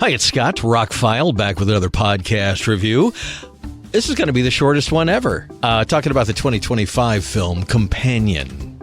Hi, it's Scott, ROCKFILE, back with another podcast review. This is going to be the shortest one ever. Talking about the 2025 film, Companion.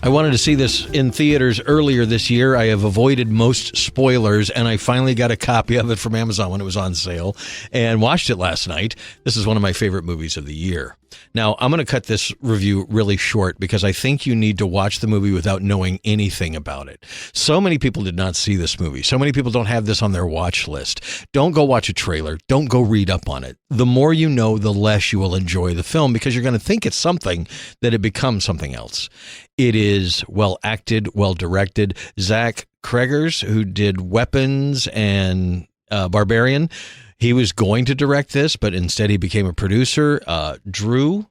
I wanted to see this in theaters earlier this year. I have avoided most spoilers, and I finally got a copy of it from Amazon when it was on sale and watched it last night. This is one of my favorite movies of the year. Now, I'm going to cut this review really short because I think you need to watch the movie without knowing anything about it. So many people did not see this movie. So many people don't have this on their watch list. Don't go watch a trailer. Don't go read up on it. The more you know, the less you will enjoy the film because you're going to think it's something that it becomes something else. It is well acted, well directed. Zach Cregers, who did Weapons and Barbarian, he was going to direct this, but instead he became a producer. Drew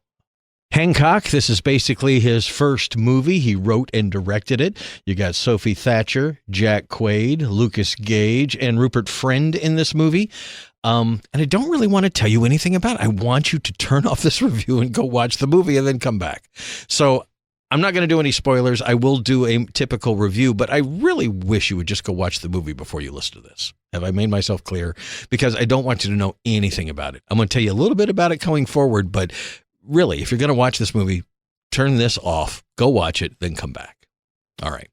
Hancock, this is basically his first movie. He wrote and directed it. You got Sophie Thatcher, Jack Quaid, Lucas Gage, and Rupert Friend in this movie. And I don't really want to tell you anything about it. I want you to turn off this review and go watch the movie and then come back. So I'm not going to do any spoilers. I will do a typical review, but I really wish you would just go watch the movie before you listen to this. Have I made myself clear? Because I don't want you to know anything about it. I'm going to tell you a little bit about it going forward, but really, if you're going to watch this movie, turn this off, go watch it, then come back. All right.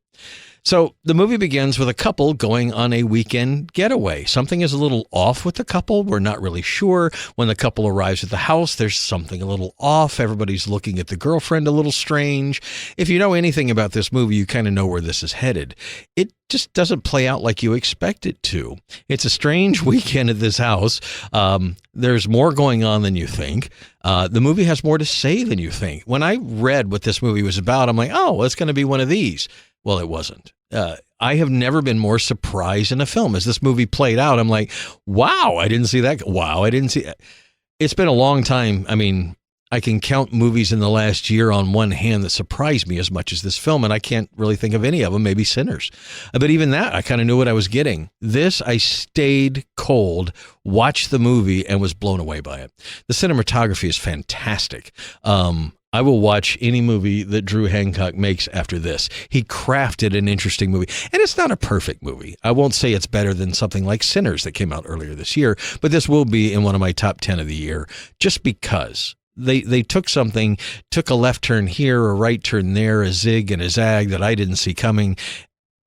So the movie begins with a couple going on a weekend getaway. Something is a little off with the couple. We're not really sure. When the couple arrives at the house, there's something a little off. Everybody's looking at the girlfriend a little strange. If you know anything about this movie, you kind of know where this is headed. It just doesn't play out like you expect it to. It's a strange weekend at this house. There's more going on than you think. The movie has more to say than you think. When I read what this movie was about, I'm like, oh, well, it's going to be one of these. Well, it wasn't. I have never been more surprised in a film. As this movie played out, I'm like, wow, I didn't see that. Wow, I didn't see that. It's been a long time. I mean, I can count movies in the last year on one hand that surprised me as much as this film, and I can't really think of any of them, maybe Sinners. But even that, I kind of knew what I was getting. This, I stayed cold, watched the movie, and was blown away by it. The cinematography is fantastic. I will watch any movie that Drew Hancock makes after this. He crafted an interesting movie. And it's not a perfect movie. I won't say it's better than something like Sinners that came out earlier this year, but this will be in one of my top 10 of the year just because they took something, took a left turn here, a right turn there, a zig and a zag that I didn't see coming.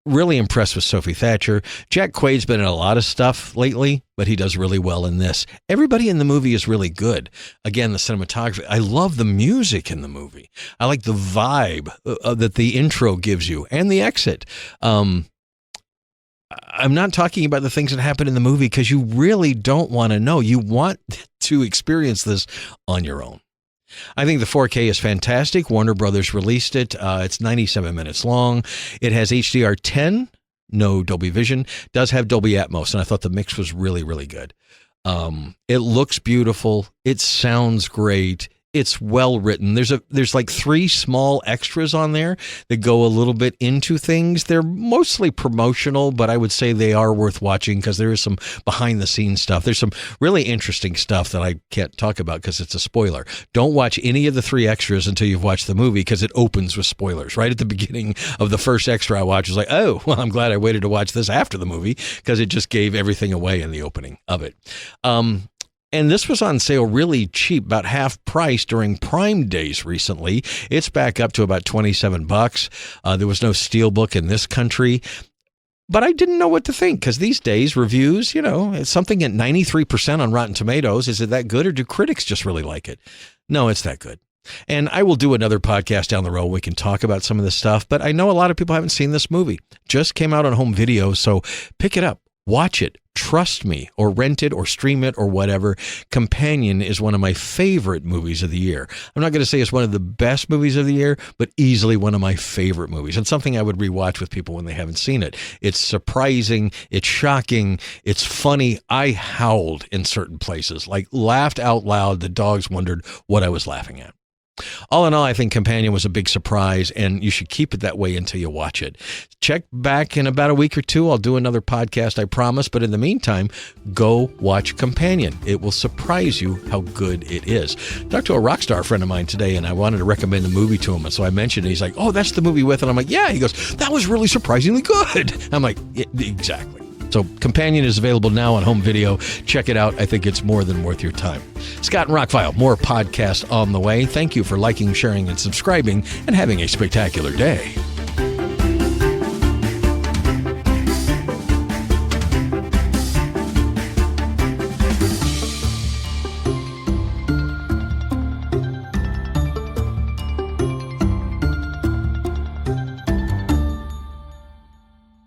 Really impressed with Sophie Thatcher. Jack Quaid's been in a lot of stuff lately, but he does really well in this. Everybody in the movie is really good. Again, the cinematography. I love the music in the movie. I like the vibe that the intro gives you and the exit. I'm not talking about the things that happen in the movie because you really don't want to know. You want to experience this on your own. I think the 4K is fantastic. Warner Brothers released it. It's 97 minutes long. It has HDR10, no Dolby Vision. Does have Dolby Atmos, and I thought the mix was really, really good. It looks beautiful. It sounds great. It's well written. There's like 3 small extras on there that go a little bit into things. They're mostly promotional, but I would say they are worth watching because there is some behind the scenes stuff. There's some really interesting stuff that I can't talk about because it's a spoiler. Don't watch any of the 3 extras until you've watched the movie because it opens with spoilers. Right at the beginning of the first extra I watched, I was like, oh, well, I'm glad I waited to watch this after the movie because it just gave everything away in the opening of it. And this was on sale really cheap, about half price during Prime Days recently. It's back up to about $27. There was no Steelbook in this country. But I didn't know what to think because these days reviews, it's something at 93% on Rotten Tomatoes. Is it that good or do critics just really like it? No, it's that good. And I will do another podcast down the road. We can talk about some of this stuff. But I know a lot of people haven't seen this movie. Just came out on home video, so pick it up. Watch it, trust me, or rent it or stream it or whatever. Companion is one of my favorite movies of the year. I'm not going to say it's one of the best movies of the year, but easily one of my favorite movies and something I would rewatch with people when they haven't seen it. It's surprising, it's shocking, it's funny. I howled in certain places, like laughed out loud. The dogs wondered what I was laughing at. All in all, I think Companion was a big surprise, and you should keep it that way until you watch it. Check back in about a week or two. I'll do another podcast, I promise. But in the meantime, go watch Companion. It will surprise you how good it is. I talked to a rock star friend of mine today, and I wanted to recommend the movie to him. And so I mentioned it. He's like, oh, that's the movie with. And I'm like, yeah. He goes, that was really surprisingly good. I'm like, yeah, exactly. So Companion is available now on home video. Check it out. I think it's more than worth your time. Scott and ROCKFILE, more podcasts on the way. Thank you for liking, sharing, and subscribing, and having a spectacular day.